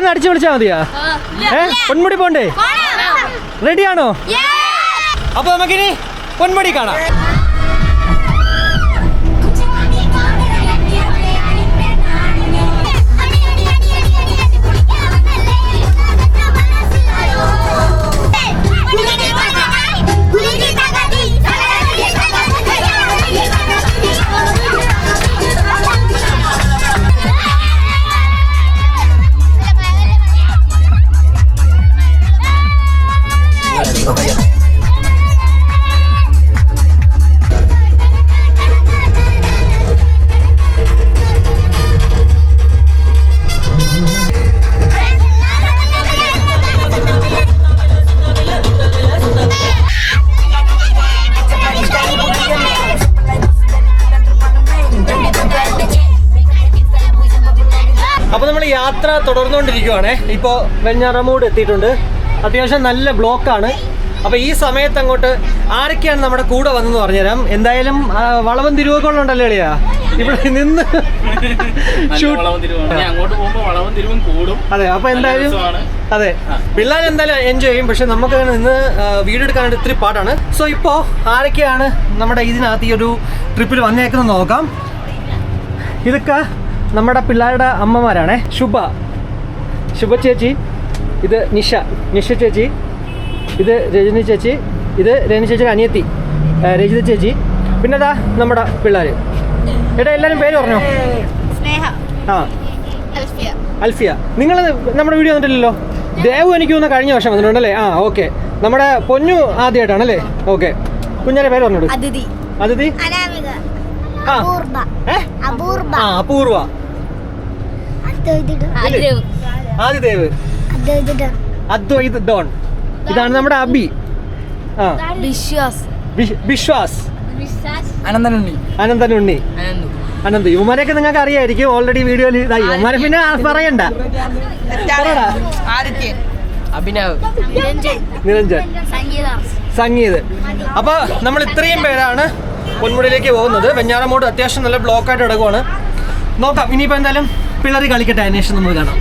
ഒന്ന് അടിച്ചു വിളിച്ചാൽ മതിയാ? പൊന്മുടി പോണ്ടേ? റെഡിയാണോ? അപ്പൊ നമുക്കിനി പൊന്മുടി കാണാം. അപ്പോൾ നമ്മൾ യാത്ര തുടർന്നുകൊണ്ടിരിക്കുകയാണ്. ഇപ്പോൾ വെഞ്ഞാറമൂട് എത്തിയിട്ടുണ്ട്. അത്യാവശ്യം നല്ല ബ്ലോക്കാണ്. അപ്പോൾ ഈ സമയത്ത് അങ്ങോട്ട് ആരൊക്കെയാണ് നമ്മുടെ കൂടെ വന്നെന്ന് പറഞ്ഞുതരാം. എന്തായാലും വളവും തിരുവൊക്കെ ഉണ്ടല്ലോ എളിയാ ഇവിടെ നിന്ന് അതെ. അപ്പോൾ എന്തായാലും അതെ, പിള്ളേർ എന്തായാലും എൻജോയ് ചെയ്യും. പക്ഷെ നമുക്ക് നിന്ന് വീഡിയോ എടുക്കാനായിട്ട് ഇത്തിരി പാടാണ്. സോ ഇപ്പോൾ ആരൊക്കെയാണ് നമ്മുടെ ഇതിനകത്ത് ഈ ഒരു ട്രിപ്പിൽ വന്നേക്കുന്നത് നോക്കാം. ഇതൊക്കെ നമ്മുടെ പിള്ളേരുടെ അമ്മമാരാണ്. ശുഭ ചേച്ചി, ഇത് നിഷ ചേച്ചി, ഇത് രജനി ചേച്ചി, ഇത് രജനി ചേച്ചിയുടെ അനിയത്തി രജിത ചേച്ചി, പിന്നെ അതാ നമ്മുടെ പിള്ളേർ. ഏട്ടാ എല്ലാവരും പേര് പറഞ്ഞോ. അൽഫിയ. നിങ്ങൾ നമ്മുടെ വീഡിയോ വന്നിട്ടില്ലല്ലോ. ദേവു എനിക്ക് തോന്നുന്നു കഴിഞ്ഞ വർഷം വന്നിട്ടുണ്ടല്ലേ? ഓക്കെ. നമ്മുടെ പൊന്നു ആദ്യമായിട്ടാണല്ലേ? ഓക്കെ. കുഞ്ഞാരെ പേര് പറഞ്ഞോളൂ. അതിഥി, അപൂർവ, ആദിദേവ്, അദ്വൈത് ഡോൺ. ഇതാണ് നമ്മുടെ അബി, വിശ്വാസ്, അനന്തനുണ്ണി, അനന്ത്. ഇവന്മാരെയൊക്കെ നിങ്ങൾക്ക് അറിയായിരിക്കും ഓൾറെഡി വീഡിയോയിൽ. ഇവന്മാരെ പിന്നെ പറയണ്ട. നിരഞ്ജൻ, സംഗീത്. അപ്പൊ നമ്മൾ ഇത്രയും പേരാണ് പൊന്മുടിയിലേക്ക് പോകുന്നത്. വെഞ്ഞാറമൂട് അത്യാവശ്യം നല്ല ബ്ലോക്കായിട്ട് കിടക്കുവാണ്. നോക്കാം ഇനിയിപ്പോൾ എന്തായാലും പിള്ളേർ കളിക്കട്ടെ. അതിനുശേഷം നമ്മൾ കാണാം.